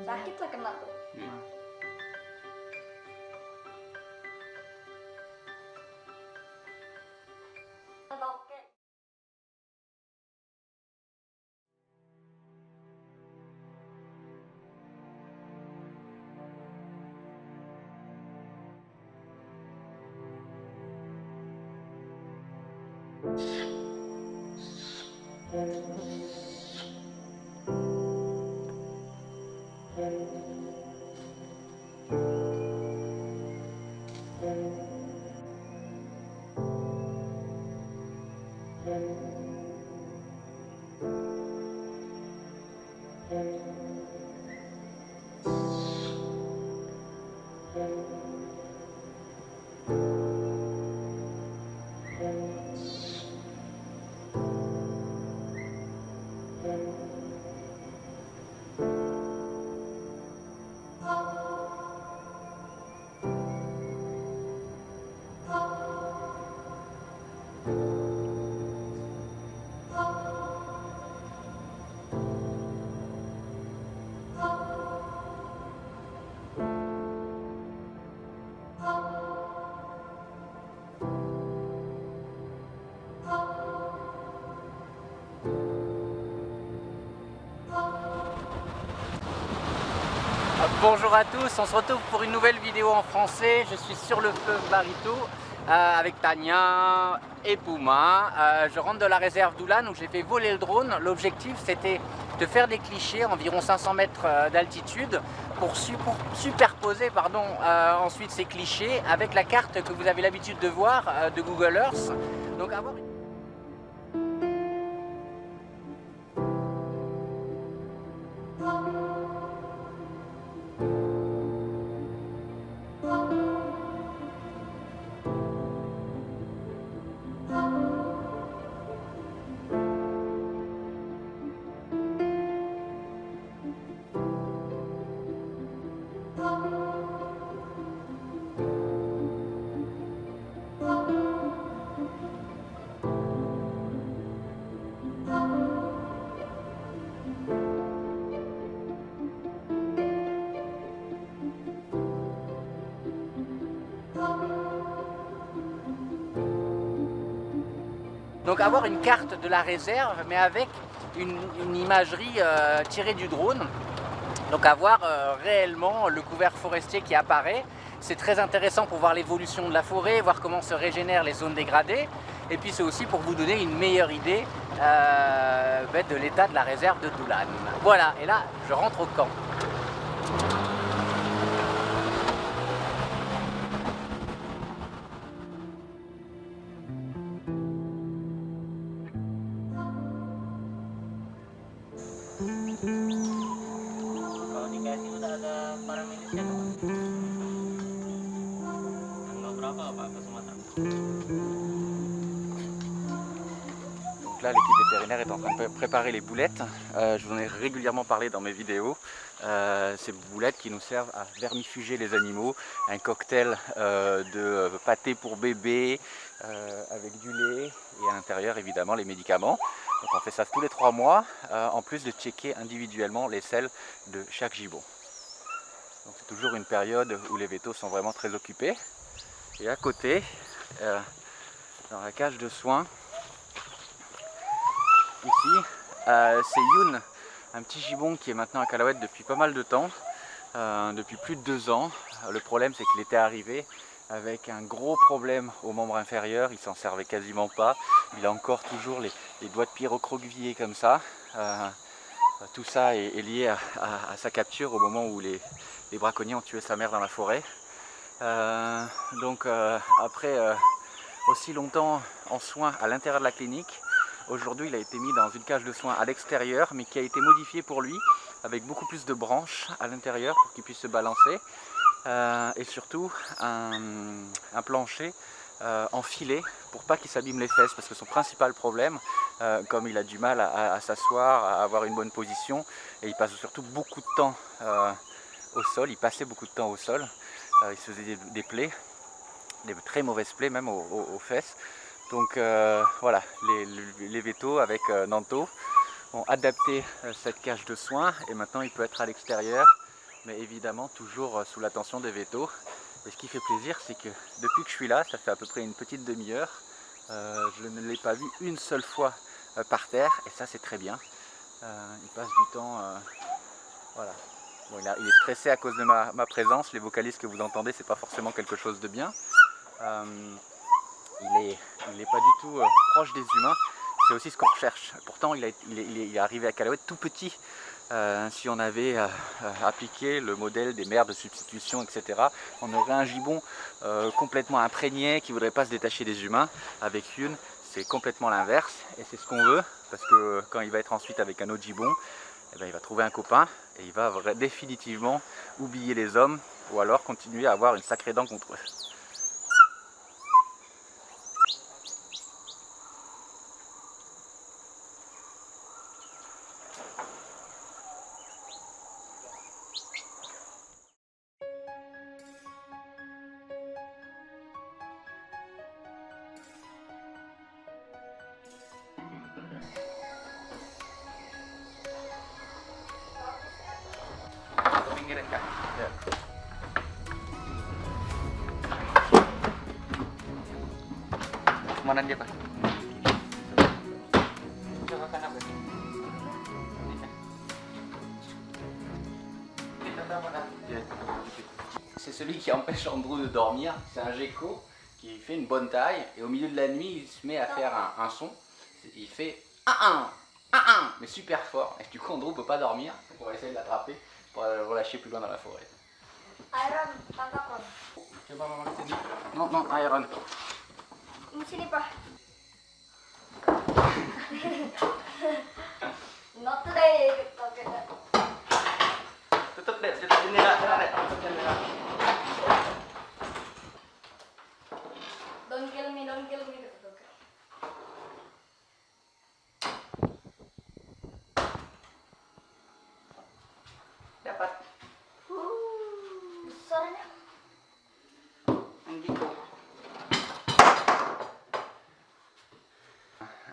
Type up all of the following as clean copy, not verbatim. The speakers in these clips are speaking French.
Sakit lah kena tuh. Oke. Bonjour à tous, on se retrouve pour une nouvelle vidéo en français. Je suis sur le feu Barito avec Tania et Puma. Je rentre de la réserve d'Oulan où j'ai fait voler le drone. L'objectif c'était de faire des clichés, environ 500 mètres d'altitude, pour superposer ensuite ces clichés avec la carte que vous avez l'habitude de voir de Google Earth. Donc avoir une... Donc avoir une carte de la réserve mais avec une imagerie tirée du drone. Donc avoir réellement le couvert forestier qui apparaît. C'est très intéressant pour voir l'évolution de la forêt, voir comment se régénèrent les zones dégradées. Et puis c'est aussi pour vous donner une meilleure idée de l'état de la réserve de Doulan. Voilà, et là je rentre au camp. Kalau dikasih udah ada paramedisnya kan? Tanggal berapa Pak ke Sumatera? Donc là l'équipe vétérinaire est en train de préparer les boulettes. Je vous en ai régulièrement parlé dans mes vidéos. Ces boulettes qui nous servent à vermifuger les animaux. Un cocktail de pâté pour bébé avec du lait et à l'intérieur évidemment les médicaments. Donc on fait ça tous les 3 mois, en plus de checker individuellement les selles de chaque gibbon. Donc c'est toujours une période où les vétos sont vraiment très occupés. Et à côté, dans la cage de soins, ici, c'est Youn, un petit gibbon qui est maintenant à Calouette depuis pas mal de temps, depuis plus de 2 ans. Le problème c'est qu'il était arrivé avec un gros problème au membre inférieur, il s'en servait quasiment pas, il a encore toujours les doigts de pied recroquevillés comme ça. Tout ça est lié à sa capture au moment où les braconniers ont tué sa mère dans la forêt. Après aussi longtemps en soins à l'intérieur de la clinique, aujourd'hui il a été mis dans une cage de soins à l'extérieur mais qui a été modifiée pour lui avec beaucoup plus de branches à l'intérieur pour qu'il puisse se balancer. Et surtout un plancher en filet pour pas qu'il s'abîme les fesses, parce que son principal problème, comme il a du mal à s'asseoir, à avoir une bonne position, et il passe surtout beaucoup de temps au sol, il passait beaucoup de temps au sol, il se faisait des plaies, des très mauvaises plaies même aux fesses. Donc voilà, les vétos avec Nanto ont adapté cette cage de soins et maintenant il peut être à l'extérieur mais évidemment toujours sous l'attention des vétos. Et ce qui fait plaisir, c'est que depuis que je suis là, ça fait à peu près une petite demi-heure, je ne l'ai pas vu une seule fois par terre, et ça c'est très bien. Il passe du temps, voilà. Bon, il est stressé à cause de ma présence, les vocalises que vous entendez, c'est pas forcément quelque chose de bien. Il n'est pas du tout proche des humains, c'est aussi ce qu'on recherche. Pourtant il est arrivé à Calaouet tout petit. Si on avait appliqué le modèle des mères de substitution, etc., on aurait un gibbon complètement imprégné qui ne voudrait pas se détacher des humains. Avec Yun, c'est complètement l'inverse, et c'est ce qu'on veut, parce que quand il va être ensuite avec un autre gibbon, eh ben, il va trouver un copain, et il va définitivement oublier les hommes, ou alors continuer à avoir une sacrée dent contre eux. Mana dia, Pak? C'est celui qui empêche Andrew de dormir, c'est un gecko qui fait une bonne taille, et au milieu de la nuit il se met à faire un son, il fait un, mais super fort, et du coup Andrew ne peut pas dormir, donc on va essayer de l'attraper pour le relâcher plus loin dans la forêt. Iron, tangkap Ron. Coba mama sini. Non, non, Iron. Di sini Pak. Not today. Oke. Tutup jendela, tutup jendela. Don't kill me, don't kill me. Dapat. Besarnya.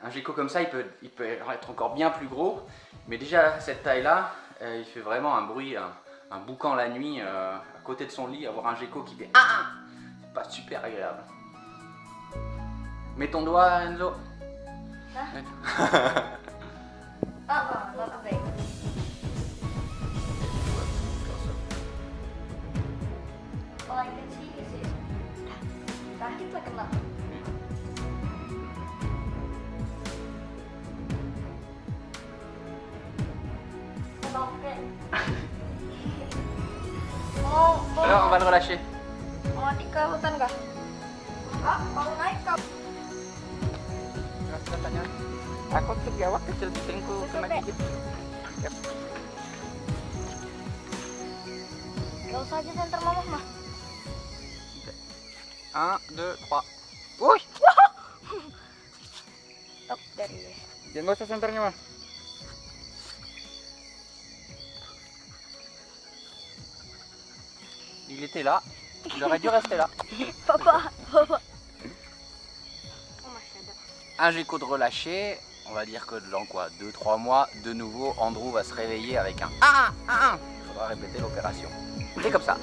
Un gecko comme ça, il peut être encore bien plus gros, mais déjà à cette taille-là, il fait vraiment un bruit, un boucan la nuit à côté de son lit, avoir un gecko qui fait c'est pas super agréable. Mets ton doigt, Enzo. Not today. All I can see is it. Sakit lah kena. Oke. Alors, on va le relâcher. Mau di ke hutan kah? Ah, mau naik kah? Takut tuh biawak kecil gitu kena gigit. Gak usah aja senter mama mah. 1, 2, 3. Wuih! Stop dari. Ya nggak usah senternya mah. Il était là, il aurait dû rester là. Papa. Oh masih ada. Un gecko de relâché, on va dire que dans quoi 2-3 mois, de nouveau, Andrew va se réveiller avec un. Il faudra répéter l'opération. Et comme ça.